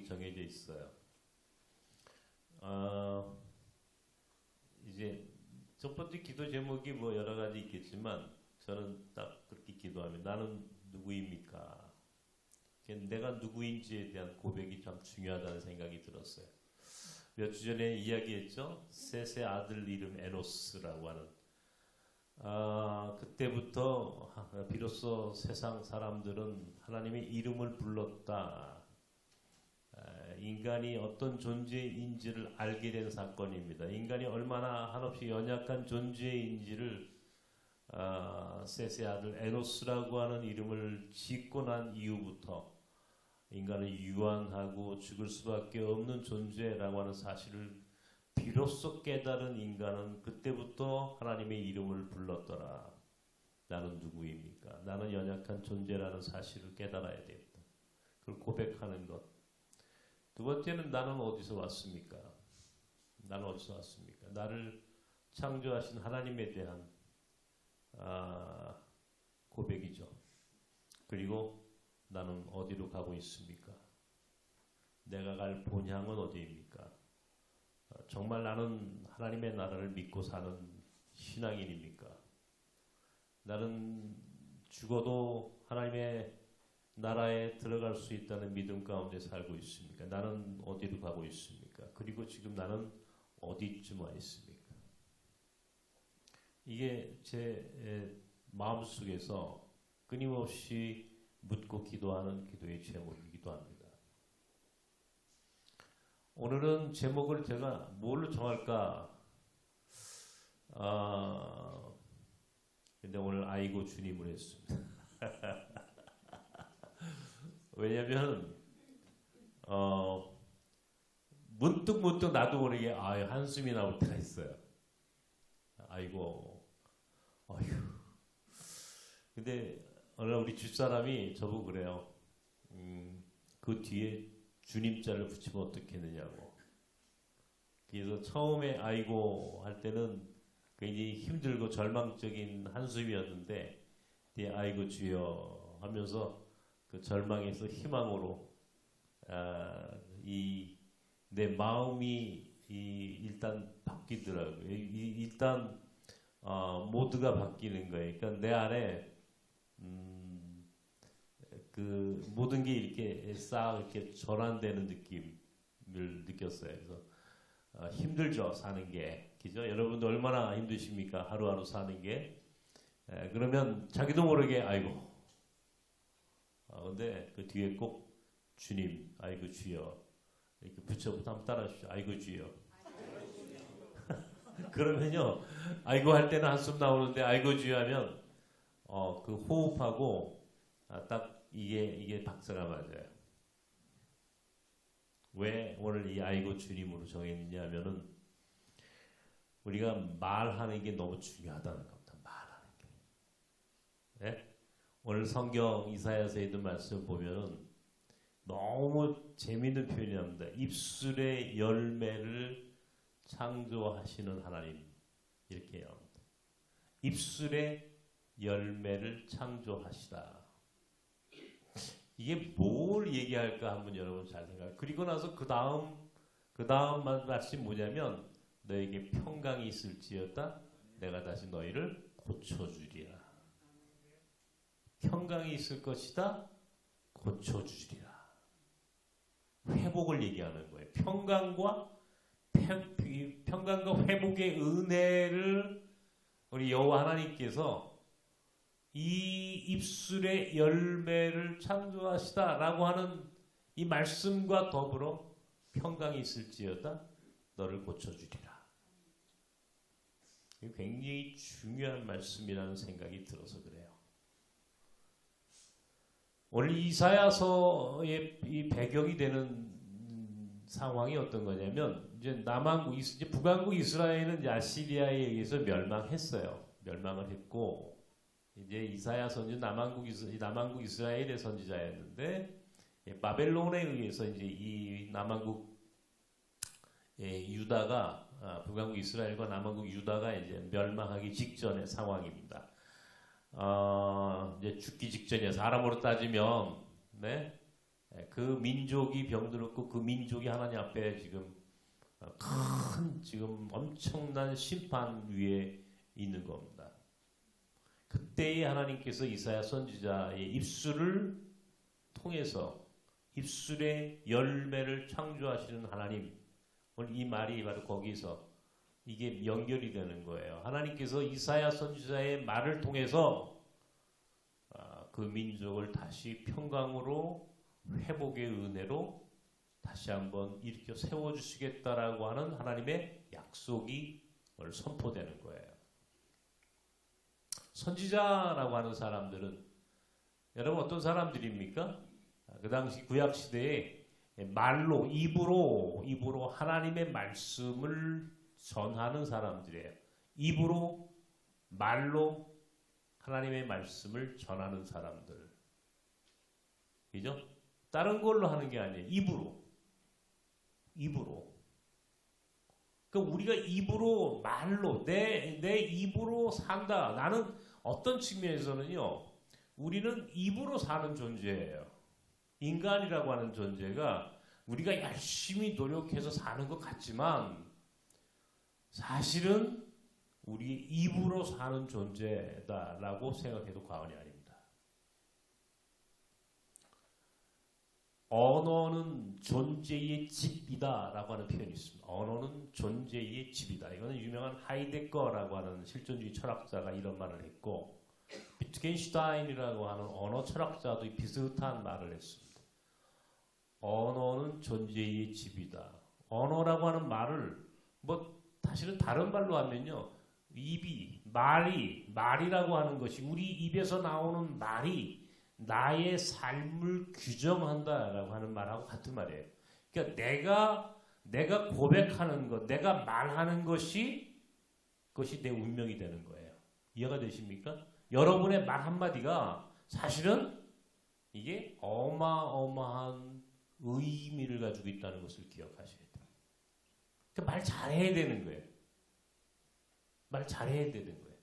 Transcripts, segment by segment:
제목이 정해져 있어요. 이제 첫 번째 기도 제목이 뭐 여러 가지 있겠지만 저는 딱 그렇게 기도하면 나는 누구입니까? 내가 누구인지에 대한 고백이 참 중요하다는 생각이 들었어요. 몇 주 전에 이야기했죠. 셋의 아들 이름 에노스라고 하는. 그때부터 비로소 세상 사람들은 하나님의 이름을 불렀다. 인간이 어떤 존재인지를 알게 된 사건입니다. 인간이 얼마나 한없이 연약한 존재인지를 셋의 아들 에노스라고 하는 이름을 짓고 난 이후부터 인간을 유한하고 죽을 수밖에 없는 존재라고 하는 사실을 비로소 깨달은 인간은 그때부터 하나님의 이름을 불렀더라. 나는 누구입니까? 나는 연약한 존재라는 사실을 깨달아야 되겠다. 그걸 고백하는 것. 두 번째는 나는 어디서 왔습니까? 나는 어디서 왔습니까? 나를 창조하신 하나님에 대한 고백이죠. 그리고 나는 어디로 가고 있습니까? 내가 갈 본향은 어디입니까? 정말 나는 하나님의 나라를 믿고 사는 신앙인입니까? 나는 죽어도 하나님의 나라에 들어갈 수 있다는 믿음 가운데 살고 있습니까? 나는 어디로 가고 있습니까? 그리고 지금 나는 어디쯤 와 있습니까? 이게 제 마음속에서 끊임없이 묻고 기도하는 기도의 제목이기도 합니다. 오늘은 제목을 제가 뭘로 정할까? 근데 오늘 아이고 주님을 했습니다. 왜냐면 문득 나도 모르게 한숨이 나올 때가 있어요. 아이고, 어휴. 근데 오늘 우리 집사람이 저보고 그래요. 그 뒤에 주님자를 붙이면 어떻겠느냐고. 그래서 처음에 아이고 할 때는 굉장히 힘들고 절망적인 한숨이었는데 뒤에 아이고 주여 하면서 그 절망에서 희망으로 내 마음이 일단 바뀌더라고요. 일단 모두가 바뀌는 거예요. 그러니까 내 안에 그 모든 게 이렇게 싹 이렇게 전환되는 느낌을 느꼈어요. 그래서 힘들죠, 사는 게. 그죠? 여러분도 얼마나 힘드십니까? 하루하루 사는 게. 그러면 자기도 모르게 아이고. 근데 그 뒤에 꼭 주님, 아이고 주여 이렇게 붙여부터 한번 따라하십시오. 아이고 주여. 그러면요, 아이고 할 때는 한숨 나오는데 아이고 주여 하면 그 호흡하고 딱 이게 박자가 맞아요. 왜 오늘 이 아이고 주님으로 정했느냐 하면은 우리가 말하는 게 너무 중요하다는 겁니다. 말하는 게. 네? 오늘 성경 이사야서에 있는 말씀 보면은 너무 재미있는 표현이 납니다. 입술의 열매를 창조하시는 하나님 이렇게 해요. 입술의 열매를 창조하시다. 이게 뭘 얘기할까 한번 여러분 잘 생각해요. 그리고 나서 그 다음 말씀이 뭐냐면 너에게 평강이 있을지어다 내가 다시 너희를 고쳐주리라. 평강이 있을 것이다 고쳐주리라. 회복을 얘기하는 거예요. 평강과 회복의 은혜를 우리 여호와 하나님께서 이 입술의 열매를 창조하시다라고 하는 이 말씀과 더불어 평강이 있을지어다 너를 고쳐주리라. 이게 굉장히 중요한 말씀이라는 생각이 들어서 그래요. 오늘 이사야서의 이 배경이 되는 상황이 어떤 거냐면 이제 북왕국 이스라엘은 이제 아시리아에 의해서 멸망했어요. 멸망을 했고 이제 이사야 선지 남왕국 이스라엘의 선지자였는데 바벨론에 의해서 이제 이 남왕국 유다가 북왕국 이스라엘과 남왕국 유다가 이제 멸망하기 직전의 상황입니다. 이제 죽기 직전이에요. 사람으로 따지면 네? 그 민족이 병들었고 그 민족이 하나님 앞에 지금 큰 지금 엄청난 심판 위에 있는 겁니다. 그때에 하나님께서 이사야 선지자의 입술을 통해서 입술의 열매를 창조하시는 하나님, 오늘 이 말이 바로 거기서 이게 연결이 되는 거예요. 하나님께서 이사야 선지자의 말을 통해서 그 민족을 다시 평강으로 회복의 은혜로 다시 한번 일으켜 세워주시겠다라고 하는 하나님의 약속이 오늘 선포되는 거예요. 선지자라고 하는 사람들은 여러분 어떤 사람들입니까? 그 당시 구약 시대에 말로 입으로 하나님의 말씀을 전하는 사람들이에요. 입으로 말로 하나님의 말씀을 전하는 사람들. 그죠? 다른 걸로 하는 게 아니에요. 입으로. 그러니까 우리가 입으로 말로 내 입으로 산다. 나는 어떤 측면에서는요. 우리는 입으로 사는 존재예요. 인간이라고 하는 존재가 우리가 열심히 노력해서 사는 것 같지만 사실은 우리 입으로 사는 존재다라고 생각해도 과언이 아닙니다. 언어는 존재의 집이다라고 하는 표현이 있습니다. 언어는 존재의 집이다. 이거는 유명한 하이데거라고 하는 실존주의 철학자가 이런 말을 했고 비트겐슈타인이라고 하는 언어 철학자도 비슷한 말을 했습니다. 언어는 존재의 집이다. 언어라고 하는 말을 사실은 다른 말로 하면요. 말이라고 하는 것이 우리 입에서 나오는 말이 나의 삶을 규정한다라고 하는 말하고 같은 말이에요. 그러니까 내가 고백하는 것, 내가 말하는 것이 내 운명이 되는 거예요. 이해가 되십니까? 여러분의 말 한마디가 사실은 이게 어마어마한 의미를 가지고 있다는 것을 기억하셔야 돼요. 그러니까 말 잘해야 되는 거예요. 말 잘해야 되는 거예요.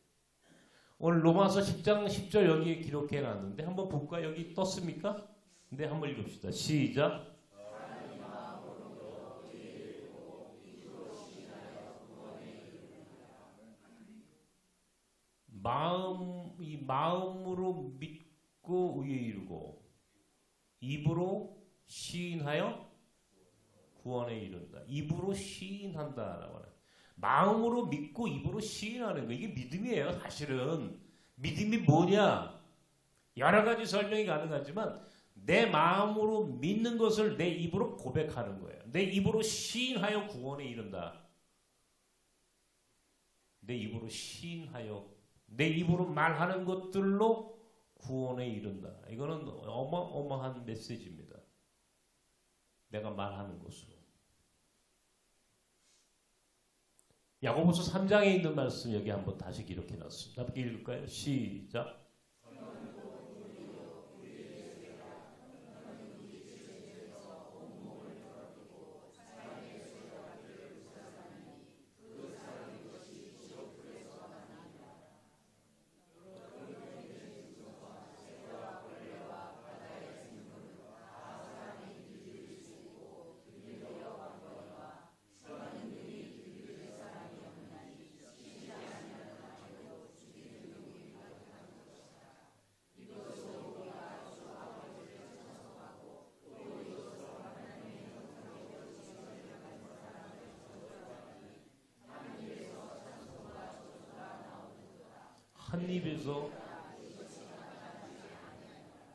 오늘 로마서 10장 10절 여기에 기록해 놨는데 한번 볼까요? 여기 떴습니까? 네, 한번 읽읍시다. 시작. 마음으로 믿고 의에 이르고 입으로 시인하여 구원에 이른다. 입으로 시인한다라고 하는. 마음으로 믿고 입으로 시인하는 거 이게 믿음이에요. 사실은 믿음이 뭐냐? 여러 가지 설명이 가능하지만 내 마음으로 믿는 것을 내 입으로 고백하는 거예요. 내 입으로 시인하여 구원에 이른다. 내 입으로 시인하여 내 입으로 말하는 것들로 구원에 이른다. 이거는 어마어마한 메시지입니다. 내가 말하는 것으로. 야고보서 3장에 있는 말씀 여기 한번 다시 기록해 놨습니다. 함께 읽을까요? 시작.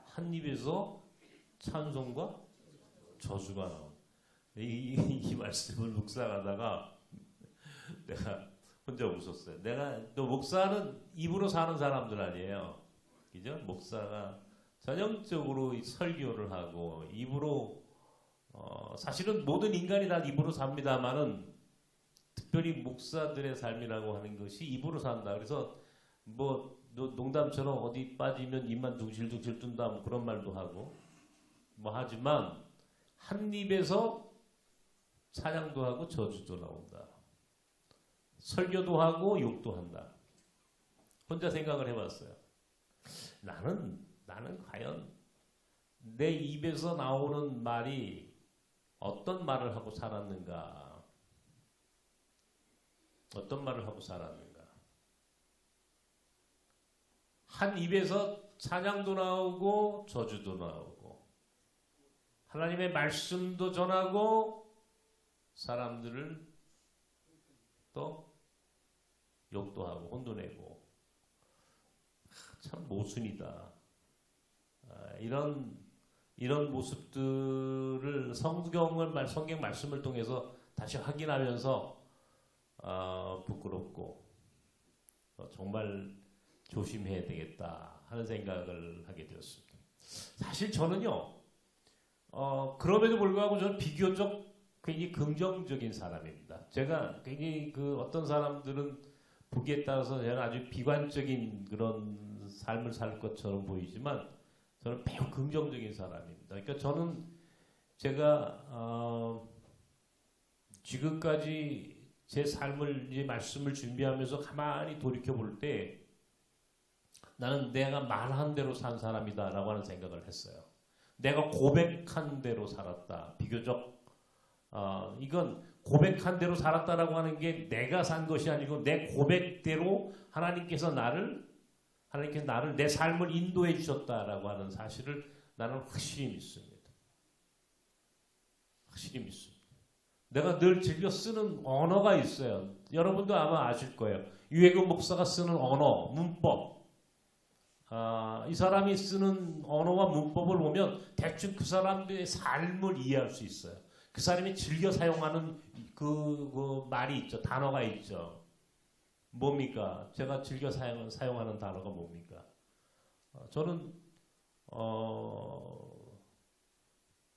한 입에서 찬송과 저주가 나온. 이 말씀을 묵상하다가 내가 혼자 웃었어요. 또 목사는 입으로 사는 사람들 아니에요. 그죠? 목사가 전형적으로 설교를 하고 입으로 사실은 모든 인간이 다 입으로 삽니다만은 특별히 목사들의 삶이라고 하는 것이 입으로 산다. 그래서 농담처럼 어디 빠지면 입만 둥실둥실 뜬다 그런 말도 하고 하지만 한 입에서 찬양도 하고 저주도 나온다. 설교도 하고 욕도 한다. 혼자 생각을 해봤어요. 나는 과연 내 입에서 나오는 말이 어떤 말을 하고 살았는가? 어떤 말을 하고 살았는가? 한 입에서 찬양도 나오고 저주도 나오고 하나님의 말씀도 전하고 사람들을 또 욕도 하고 혼도 내고 참 모순이다. 이런 모습들을 성경 말씀을 통해서 다시 확인하면서 부끄럽고 정말 조심해야 되겠다 하는 생각을 하게 되었습니다. 사실 저는요, 그럼에도 불구하고 저는 비교적 굉장히 긍정적인 사람입니다. 제가 굉장히 어떤 사람들은 보기에 따라서 제가 아주 비관적인 그런 삶을 살 것처럼 보이지만 저는 매우 긍정적인 사람입니다. 그러니까 저는 제가 지금까지 제 삶을 이제 말씀을 준비하면서 가만히 돌이켜 볼 때 나는 내가 말한 대로 산 사람이다라고 하는 생각을 했어요. 내가 고백한 대로 살았다. 비교적 이건 고백한 대로 살았다라고 하는 게 내가 산 것이 아니고 내 고백대로 하나님께서 나를 내 삶을 인도해 주셨다라고 하는 사실을 나는 확실히 믿습니다. 확실히 믿습니다. 내가 늘 즐겨 쓰는 언어가 있어요. 여러분도 아마 아실 거예요. 유해근 목사가 쓰는 언어, 문법. 이 사람이 쓰는 언어와 문법을 보면 대충 그 사람들의 삶을 이해할 수 있어요. 그 사람이 즐겨 사용하는 그 말이 있죠. 단어가 있죠. 뭡니까? 제가 즐겨 사용하는 단어가 뭡니까? 저는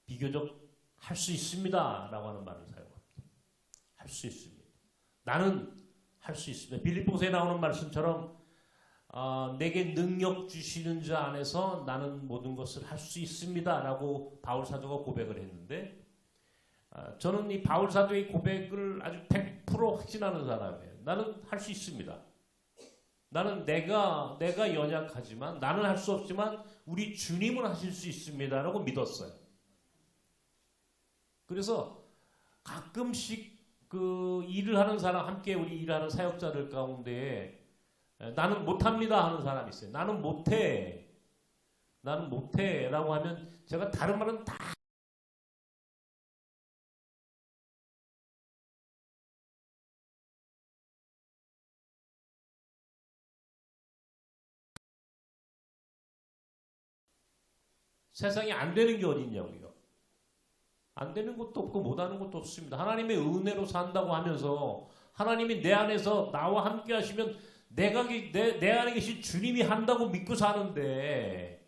비교적 할 수 있습니다 라고 하는 말을 사용합니다. 할 수 있습니다. 나는 할 수 있습니다. 빌립보서에 나오는 말씀처럼 내게 능력 주시는 자 안에서 나는 모든 것을 할 수 있습니다 라고 바울 사도가 고백을 했는데 저는 이 바울 사도의 고백을 아주 100% 확신하는 사람이에요. 나는 할 수 있습니다. 나는 내가 연약하지만 나는 할 수 없지만 우리 주님은 하실 수 있습니다 라고 믿었어요. 그래서 가끔씩 그 일을 하는 사람, 함께 우리 일하는 사역자들 가운데 나는 못합니다 하는 사람이 있어요. 나는 못해 라고 하면 제가 다른 말은 다 세상에 안 되는 게 어딨냐고요. 안 되는 것도 없고 못하는 것도 없습니다. 하나님의 은혜로 산다고 하면서 하나님이 내 안에서 나와 함께 하시면 내 안에 계신 주님이 한다고 믿고 사는데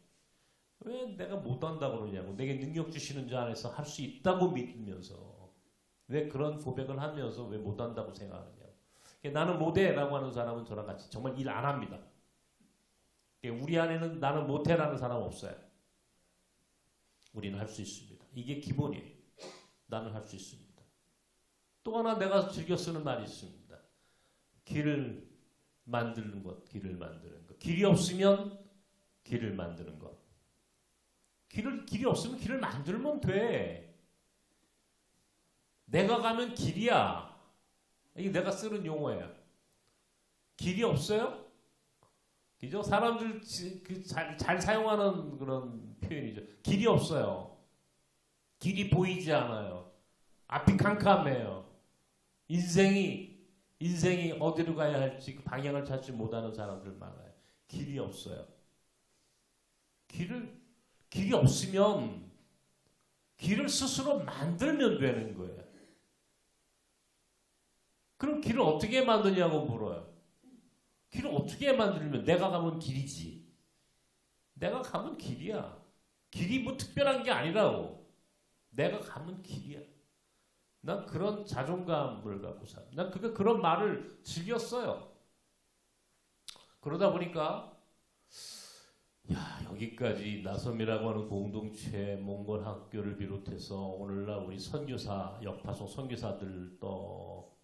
왜 내가 못한다고 그러냐고. 내게 능력 주시는 자 안에서 할 수 있다고 믿으면서 왜 그런 고백을 하면서 왜 못한다고 생각하느냐고. 나는 못해라고 하는 사람은 저랑 같이 정말 일 안 합니다. 우리 안에는 나는 못해라는 사람 없어요. 우리는 할 수 있습니다. 이게 기본이에요. 나는 할 수 있습니다. 또 하나 내가 즐겨 쓰는 말이 있습니다. 길을 만드는 것, 길을 만드는 것. 길이 없으면 길을 만드는 것. 길이 없으면 길을 만들면 돼. 내가 가면 길이야. 이게 내가 쓰는 용어예요. 길이 없어요? 그죠? 사람들 잘 사용하는 그런 표현이죠. 길이 없어요. 길이 보이지 않아요. 앞이 캄캄해요. 인생이 어디로 가야 할지 그 방향을 찾지 못하는 사람들 많아요. 길이 없어요. 길이 없으면 길을 스스로 만들면 되는 거예요. 그럼 길을 어떻게 만드냐고 물어요. 길을 어떻게 만들면 내가 가면 길이지. 내가 가면 길이야. 길이 뭐 특별한 게 아니라고. 내가 가면 길이야. 난 그런 자존감을 갖고 살아. 난 그런 말을 즐겼어요. 그러다 보니까 여기까지 나섬이라고 하는 공동체 몽골 학교를 비롯해서 오늘날 우리 선교사, 역파송 선교사들 또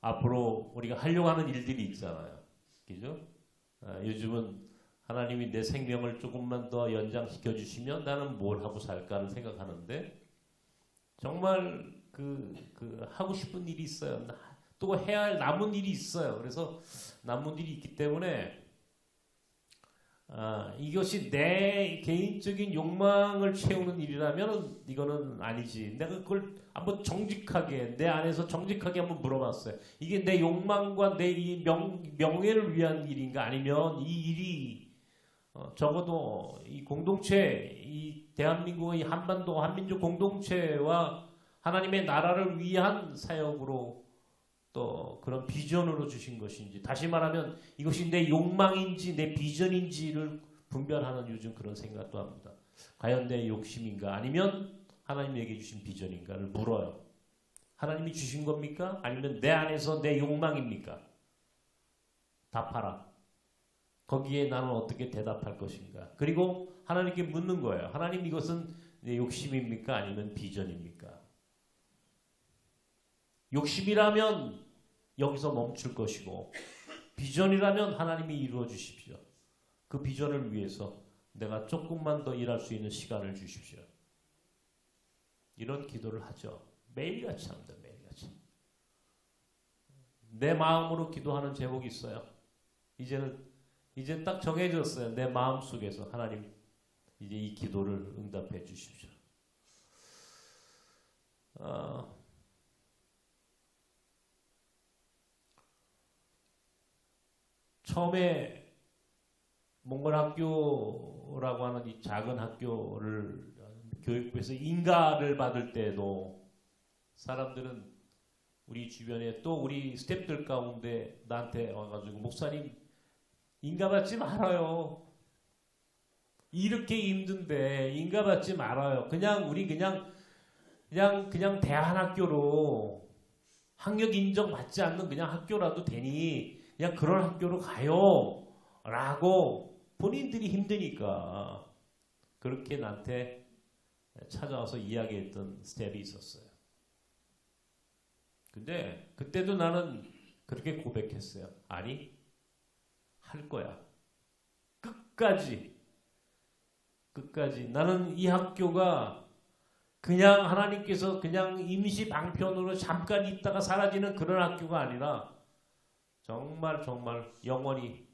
앞으로 우리가 하려고 하는 일들이 있잖아요. 그죠? 요즘은 하나님이 내 생명을 조금만 더 연장시켜 주시면 나는 뭘 하고 살까를 생각하는데 정말 하고 싶은 일이 있어요. 또 해야 할 남은 일이 있어요. 그래서 남은 일이 있기 때문에 이것이 내 개인적인 욕망을 채우는 일이라면 이거는 아니지. 내가 그걸 한번 정직하게 내 안에서 정직하게 한번 물어봤어요. 이게 내 욕망과 내 이 명예를 위한 일인가 아니면 이 일이 적어도 이 공동체, 이 대한민국의 한반도 한민족 공동체와 하나님의 나라를 위한 사역으로 또 그런 비전으로 주신 것인지, 다시 말하면 이것이 내 욕망인지 내 비전인지를 분별하는 요즘 그런 생각도 합니다. 과연 내 욕심인가 아니면 하나님에게 주신 비전인가를 물어요. 하나님이 주신 겁니까? 아니면 내 안에서 내 욕망입니까? 답하라. 거기에 나는 어떻게 대답할 것인가? 그리고 하나님께 묻는 거예요. 하나님, 이것은 내 욕심입니까? 아니면 비전입니까? 욕심이라면 여기서 멈출 것이고, 비전이라면 하나님이 이루어 주십시오. 그 비전을 위해서 내가 조금만 더 일할 수 있는 시간을 주십시오. 이런 기도를 하죠. 매일같이 합니다. 매일같이. 내 마음으로 기도하는 제목이 있어요. 이제 딱 정해졌어요. 내 마음 속에서 하나님, 이제 이 기도를 응답해 주십시오. 처음에 몽골학교라고 하는 이 작은 학교를 교육부에서 인가를 받을 때도 사람들은 우리 주변에 또 우리 스태프들 가운데 나한테 와가지고, 목사님 인가받지 말아요. 이렇게 힘든데 인가받지 말아요. 우리 그냥 대안학교로 학력 인정 받지 않는 그냥 학교라도 되니 그냥 그런 학교로 가요. 라고 본인들이 힘드니까 그렇게 나한테 찾아와서 이야기했던 스텝이 있었어요. 근데 그때도 나는 그렇게 고백했어요. 아니, 할 거야. 끝까지. 나는 이 학교가 그냥 하나님께서 그냥 임시 방편으로 잠깐 있다가 사라지는 그런 학교가 아니라 정말 영원히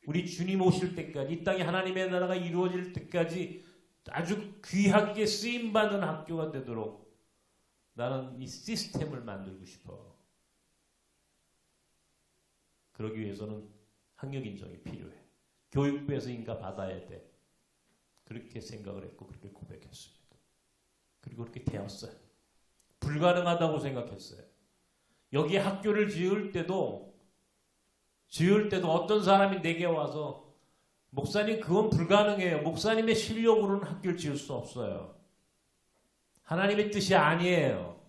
우리 주님 오실 때까지, 이 땅에 하나님의 나라가 이루어질 때까지 아주 귀하게 쓰임받는 학교가 되도록 나는 이 시스템을 만들고 싶어. 그러기 위해서는 학력 인정이 필요해. 교육부에서 인가 받아야 돼. 그렇게 생각을 했고 그렇게 고백했습니다. 그리고 그렇게 되었어요. 불가능하다고 생각했어요. 여기 학교를 지을 때도 어떤 사람이 내게 와서, 목사님 그건 불가능해요. 목사님의 실력으로는 학교를 지을 수 없어요. 하나님의 뜻이 아니에요.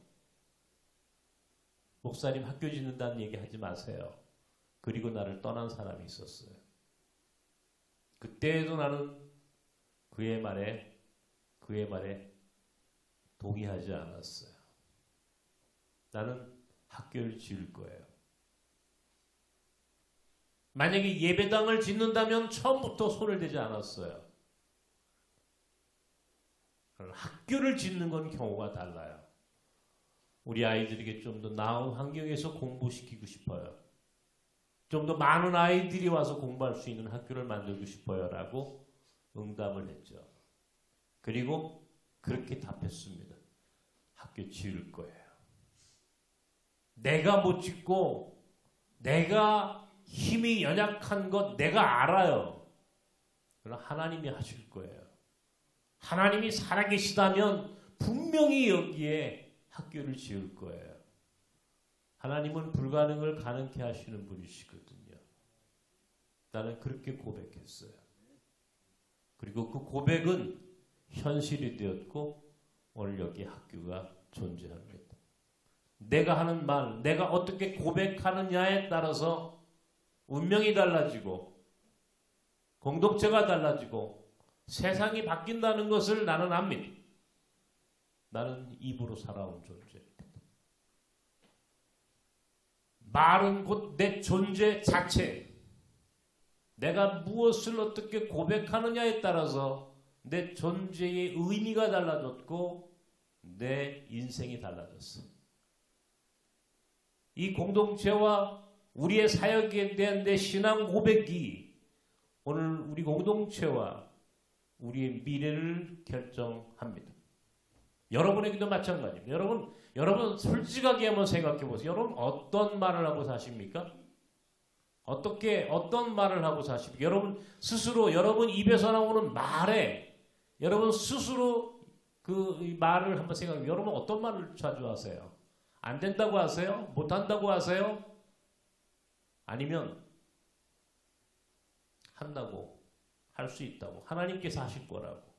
목사님 학교 짓는다는 얘기 하지 마세요. 그리고 나를 떠난 사람이 있었어요. 그때에도 나는 그의 말에 동의하지 않았어요. 나는 학교를 지을 거예요. 만약에 예배당을 짓는다면 처음부터 손을 대지 않았어요. 학교를 짓는 건 경우가 달라요. 우리 아이들에게 좀 더 나은 환경에서 공부시키고 싶어요. 좀 더 많은 아이들이 와서 공부할 수 있는 학교를 만들고 싶어요. 라고 응답을 했죠. 그리고 그렇게 답했습니다. 학교 지을 거예요. 내가 못 짓고 내가 힘이 연약한 것 내가 알아요. 그러나 하나님이 하실 거예요. 하나님이 살아계시다면 분명히 여기에 학교를 지을 거예요. 하나님은 불가능을 가능케 하시는 분이시거든요. 나는 그렇게 고백했어요. 그리고 그 고백은 현실이 되었고 오늘 여기 학교가 존재합니다. 내가 하는 말, 내가 어떻게 고백하느냐에 따라서 운명이 달라지고 공동체가 달라지고 세상이 바뀐다는 것을 나는 압니다. 나는 입으로 살아온 존재입니다. 말은 곧 내 존재 자체, 내가 무엇을 어떻게 고백하느냐에 따라서 내 존재의 의미가 달라졌고 내 인생이 달라졌어. 이 공동체와 우리의 사역에 대한 내 신앙 고백이 오늘 우리 공동체와 우리의 미래를 결정합니다. 여러분에게도 마찬가지입니다. 여러분 솔직하게 한번 생각해 보세요. 여러분 어떤 말을 하고 사십니까? 어떤 말을 하고 사십니까? 여러분 스스로 여러분 입에서 나오는 말에 여러분 스스로 그 말을 한번 생각해. 여러분 어떤 말을 자주 하세요? 안 된다고 하세요? 못한다고 하세요? 아니면 한다고, 할 수 있다고, 하나님께서 하실 거라고.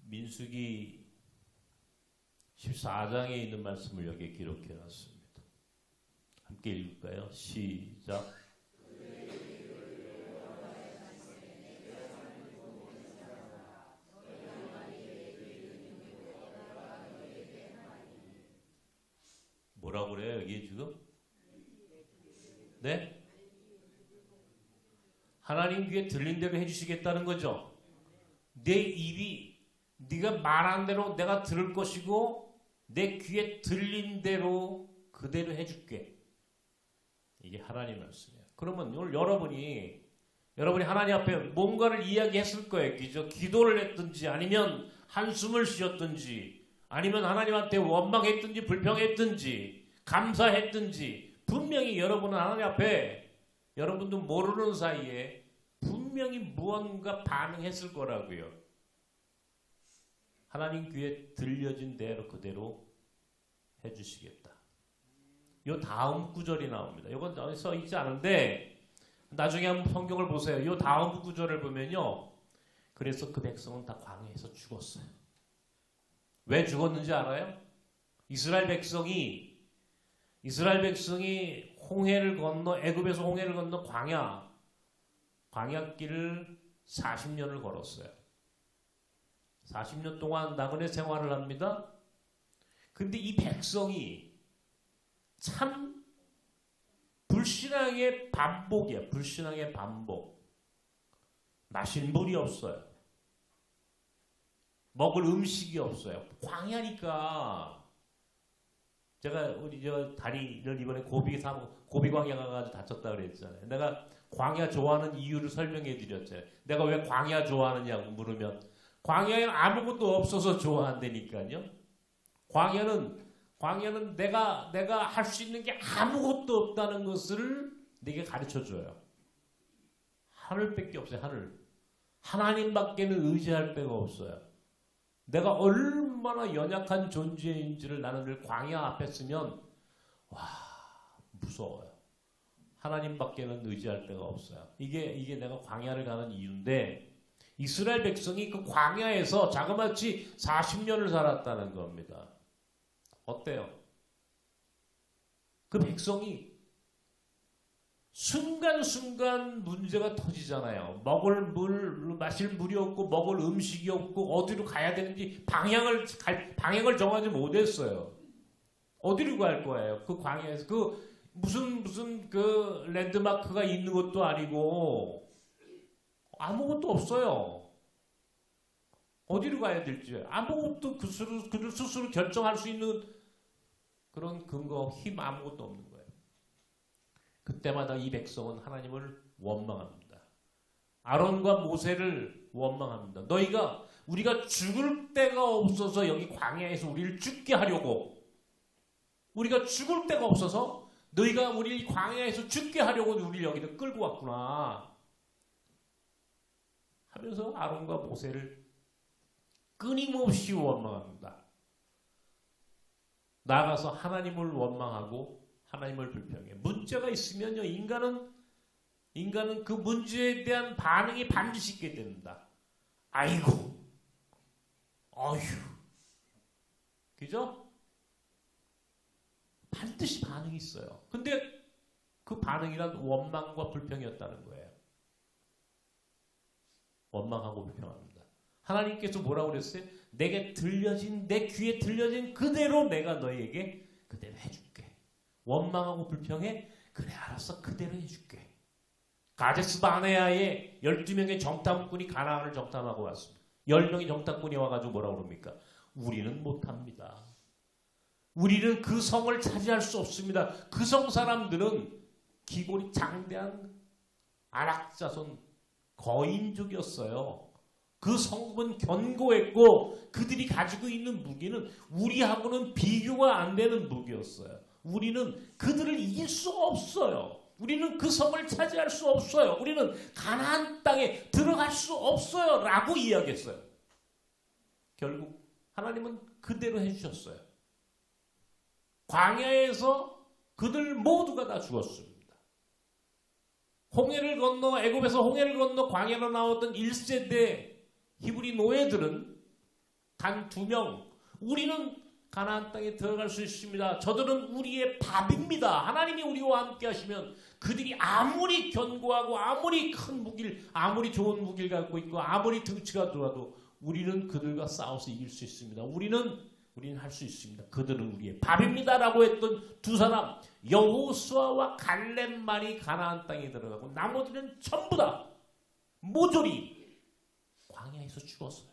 민수기 14장에 있는 말씀을 여기에 기록해 놨습니다. 함께 읽을까요? 시작. 뭐라고 그래요? 여기 지금? 네? 하나님 귀에 들린 대로 해주시겠다는 거죠. 내 입이 네가 말한 대로 내가 들을 것이고 내 귀에 들린 대로 그대로 해줄게. 이게 하나님 말씀이에요. 그러면 오늘 여러분이 하나님 앞에 뭔가를 이야기했을 거예요. 그죠? 기도를 했든지 아니면 한숨을 쉬었든지 아니면 하나님한테 원망했든지 불평했든지 감사했든지 분명히 여러분은 하나님 앞에 여러분도 모르는 사이에 분명히 무언가 반응했을 거라고요. 하나님 귀에 들려진 대로 그대로 해주시겠다. 요 다음 구절이 나옵니다. 이건 써 있지 않은데 나중에 한번 성경을 보세요. 요 다음 구절을 보면요. 그래서 그 백성은 다 광야에서 죽었어요. 왜 죽었는지 알아요? 이스라엘 백성이 홍해를 건너 애굽에서 홍해를 건너 광야길을 40년을 걸었어요. 40년 동안 나그네 생활을 합니다. 근데 이 백성이 참 불신앙의 반복이야. 불신앙의 반복. 마실 물이 없어요. 먹을 음식이 없어요. 광야니까. 제가 우리 다리를 이번에 고비 광야 가가지고 다쳤다 그랬잖아요. 내가 광야 좋아하는 이유를 설명해 드렸잖아요. 내가 왜 광야 좋아하느냐고 물으면 광야에는 아무것도 없어서 좋아한다니까요. 광야는 내가 할 수 있는 게 아무것도 없다는 것을 내게 가르쳐 줘요. 하늘밖에 없어요. 하나님밖에는 의지할 데가 없어요. 내가 얼마나 연약한 존재인지를 나는 늘 광야 앞에 쓰면 무서워요. 하나님밖에는 의지할 데가 없어요. 이게 내가 광야를 가는 이유인데 이스라엘 백성이 그 광야에서 자그마치 40년을 살았다는 겁니다. 어때요? 그 백성이 순간순간 문제가 터지잖아요. 마실 물이 없고 먹을 음식이 없고 어디로 가야 되는지 방향을 정하지 못했어요. 어디로 갈 거예요? 그 광야에서 무슨 랜드마크가 있는 것도 아니고 아무것도 없어요. 어디로 가야 될지 아무것도 그들 스스로 결정할 수 있는 그런 근거, 힘 아무것도 없는 거예요. 그때마다 이 백성은 하나님을 원망합니다. 아론과 모세를 원망합니다. 우리가 죽을 데가 없어서 여기 광야에서 우리를 죽게 하려고 우리가 죽을 데가 없어서 너희가 우리를 광야에서 죽게 하려고 우리를 여기를 끌고 왔구나 하면서 아론과 모세를 끊임없이 원망합니다. 나아가서 하나님을 원망하고 하나님을 불평해. 문제가 있으면요, 인간은 그 문제에 대한 반응이 반드시 있게 됩니다. 아이고, 어휴, 그죠? 반드시 반응이 있어요. 근데 그 반응이란 원망과 불평이었다는 거예요. 원망하고 불평합니다. 하나님께서 뭐라고 그랬어요? 내 귀에 들려진 그대로 내가 너희에게 그대로 해줄게. 원망하고 불평해? 그래 알았어 그대로 해줄게. 가데스 바네아에 12명의 정탐꾼이 가나안을 정탐하고 왔습니다. 10명의 정탐꾼이 와가지고 뭐라고 그럽니까? 우리는 못합니다. 우리는 그 성을 차지할 수 없습니다. 그 성 사람들은 기골이 장대한 안악자손 거인족이었어요. 그 성은 견고했고 그들이 가지고 있는 무기는 우리하고는 비교가 안 되는 무기였어요. 우리는 그들을 이길 수 없어요. 우리는 그 성을 차지할 수 없어요. 우리는 가나안 땅에 들어갈 수 없어요. 라고 이야기했어요. 결국 하나님은 그대로 해주셨어요. 광야에서 그들 모두가 다 죽었습니다. 홍해를 건너 애굽에서 홍해를 건너 광야로 나왔던 1세대 히브리 노예들은 단 2명 우리는 가나안 땅에 들어갈 수 있습니다. 저들은 우리의 밥입니다. 하나님이 우리와 함께 하시면 그들이 아무리 견고하고 아무리 큰 무기를 아무리 좋은 무기를 갖고 있고 아무리 등치가 좋아도 우리는 그들과 싸워서 이길 수 있습니다. 우리는 할 수 있습니다. 그들은 우리의 밥입니다라고 했던 두 사람 여호수아와 갈렙만이 가나안 땅에 들어가고 나머지는 전부 다 모조리 광야에서 죽었어요.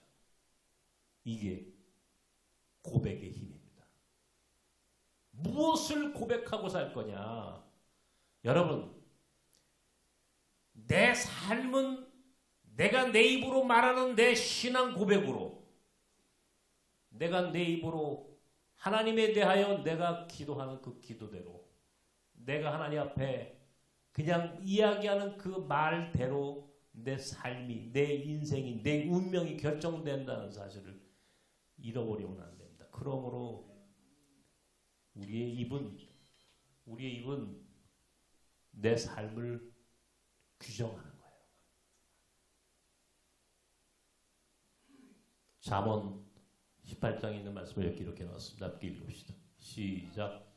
이게 고백의 힘입니다. 무엇을 고백하고 살 거냐? 여러분, 내 삶은 내가 내 입으로 말하는 내 신앙 고백으로 내가 내 입으로 하나님에 대하여 내가 기도하는 그 기도대로 내가 하나님 앞에 그냥 이야기하는 그 말대로 내 삶이 내 인생이 내 운명이 결정된다는 사실을 잃어버리면 안 됩니다. 그러므로 우리의 입은 내 삶을 규정하는 거예요. 잠언 18장에 있는 말씀을 이렇게 넣었습니다. 함께 읽읍시다. 시작.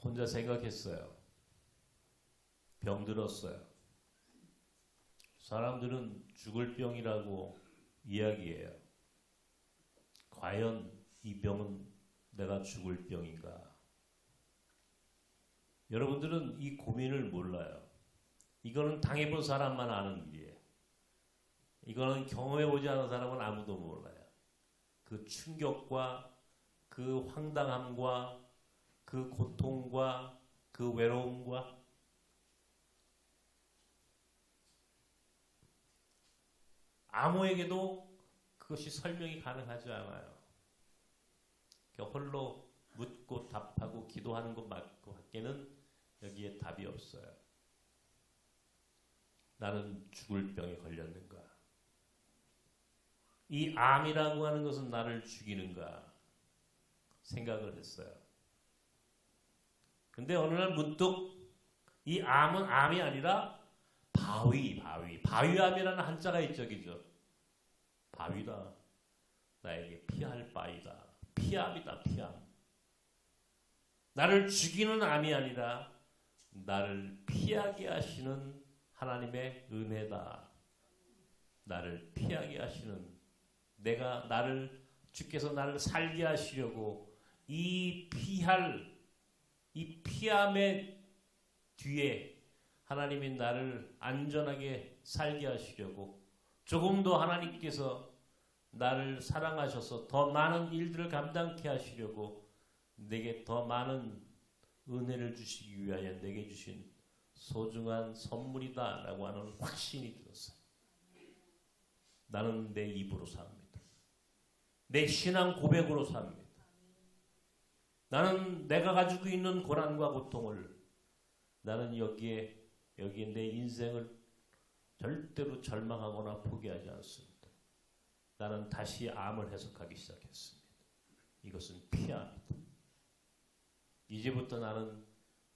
혼자 생각했어요. 병들었어요. 사람들은 죽을 병이라고 이야기해요. 과연 이 병은 내가 죽을 병인가? 여러분들은 이 고민을 몰라요. 이거는 당해본 사람만 아는 일이에요. 이거는 경험해보지 않은 사람은 아무도 몰라요. 그 충격과 그 황당함과 그 고통과 그 외로움과 아무에게도 그것이 설명이 가능하지 않아요. 홀로 묻고 답하고 기도하는 것밖에는 여기에 답이 없어요. 나는 죽을 병에 걸렸는가? 이 암이라고 하는 것은 나를 죽이는가? 생각을 했어요. 근데 어느 날 문득 이 암은 암이 아니라 바위암이라는 한자가 있죠. 바위다. 나에게 피할 바위다. 피암이다. 피암. 나를 죽이는 암이 아니라 나를 피하게 하시는 하나님의 은혜다. 나를 피하게 하시는 주께서 나를 살게 하시려고 이 피함의 뒤에 하나님이 나를 안전하게 살게 하시려고 조금 더 하나님께서 나를 사랑하셔서 더 많은 일들을 감당케 하시려고 내게 더 많은 은혜를 주시기 위하여 내게 주신 소중한 선물이다 라고 하는 확신이 들었어요. 나는 내 입으로 삽니다. 내 신앙 고백으로 삽니다. 나는 내가 가지고 있는 고난과 고통을 나는 여기에 내 인생을 절대로 절망하거나 포기하지 않습니다. 나는 다시 암을 해석하기 시작했습니다. 이것은 피암이다. 이제부터 나는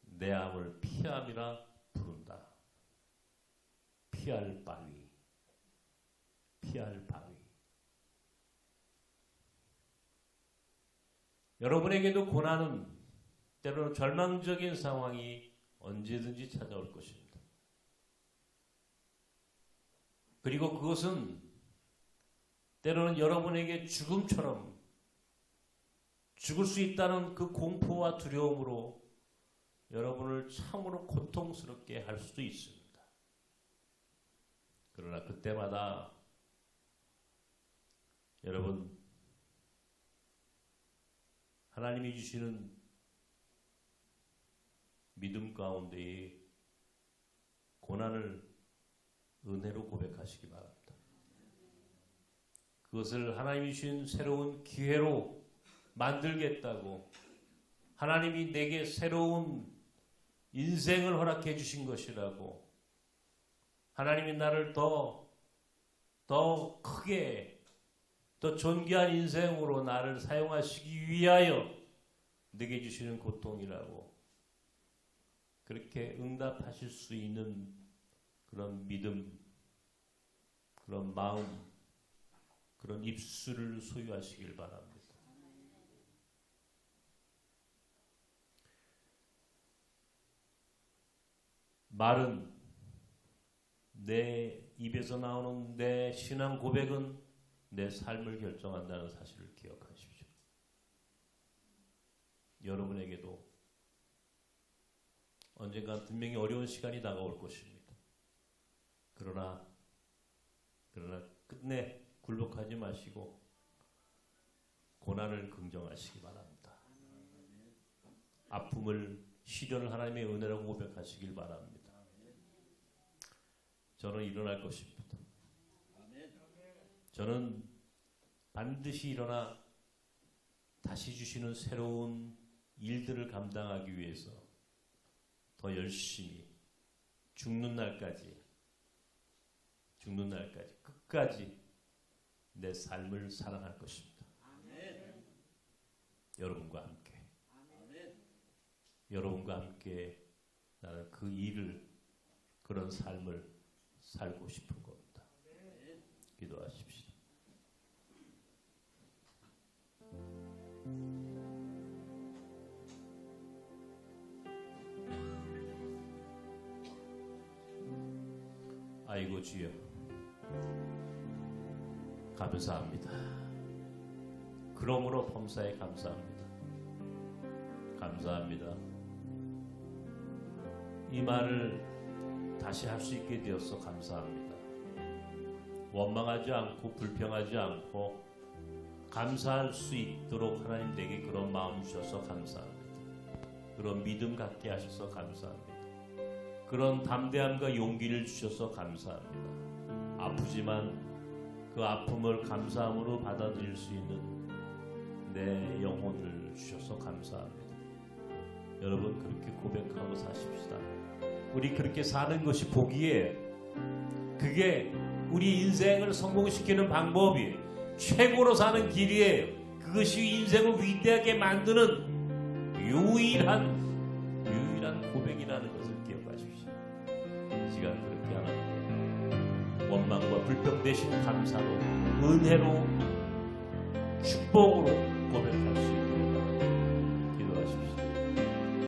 내 암을 피암이라 부른다. 피할 바위. 여러분에게도 고난은 때로는 절망적인 상황이 언제든지 찾아올 것입니다. 그리고 그것은 때로는 여러분에게 죽음처럼 죽을 수 있다는 그 공포와 두려움으로 여러분을 참으로 고통스럽게 할 수도 있습니다. 그러나 그때마다 여러분, 하나님이 주시는 믿음 가운데에 고난을 은혜로 고백하시기 바랍니다. 그것을 하나님이 주신 새로운 기회로 만들겠다고, 하나님이 내게 새로운 인생을 허락해 주신 것이라고, 하나님이 나를 더 크게, 더 존귀한 인생으로 나를 사용하시기 위하여 내게 주시는 고통이라고 그렇게 응답하실 수 있는 그런 믿음, 그런 마음, 그런 입술을 소유하시길 바랍니다. 말은, 내 입에서 나오는 내 신앙 고백은 내 삶을 결정한다는 사실을 기억하십시오. 여러분에게도 언젠가 분명히 어려운 시간이 다가올 것입니다. 그러나 끝내 굴복하지 마시고 고난을 긍정하시기 바랍니다. 아픔을, 시련을 하나님의 은혜라고 고백하시길 바랍니다. 저는 일어날 것입니다. 저는 반드시 일어나 다시 주시는 새로운 일들을 감당하기 위해서 더 열심히 죽는 날까지 끝까지 내 삶을 사랑할 것입니다. 아멘. 여러분과 함께. 아멘. 여러분과 함께 나는 그 일을, 그런 삶을 살고 싶은 겁니다. 아멘. 기도하십시오. 아이고 주여, 감사합니다. 그러므로 범사에 감사합니다. 감사합니다. 이 말을 다시 할 수 있게 되어서 감사합니다. 원망하지 않고 불평하지 않고 감사할 수 있도록 하나님 내게 그런 마음 주셔서 감사합니다. 그런 믿음 갖게 하셔서 감사합니다. 그런 담대함과 용기를 주셔서 감사합니다. 아프지만 그 아픔을 감사함으로 받아들일 수 있는 내 영혼을 주셔서 감사합니다. 여러분, 그렇게 고백하고 사십시다. 우리 그렇게 사는 것이 복이에요. 그게 우리 인생을 성공시키는 방법이에요. 최고로 사는 길이에요. 그것이 인생을 위대하게 만드는 유일한 고백이라는 것을 기억하십시오. 이 시간 그렇게 하나님께 원망과 불평 대신 감사로, 은혜로, 축복으로 고백합니다.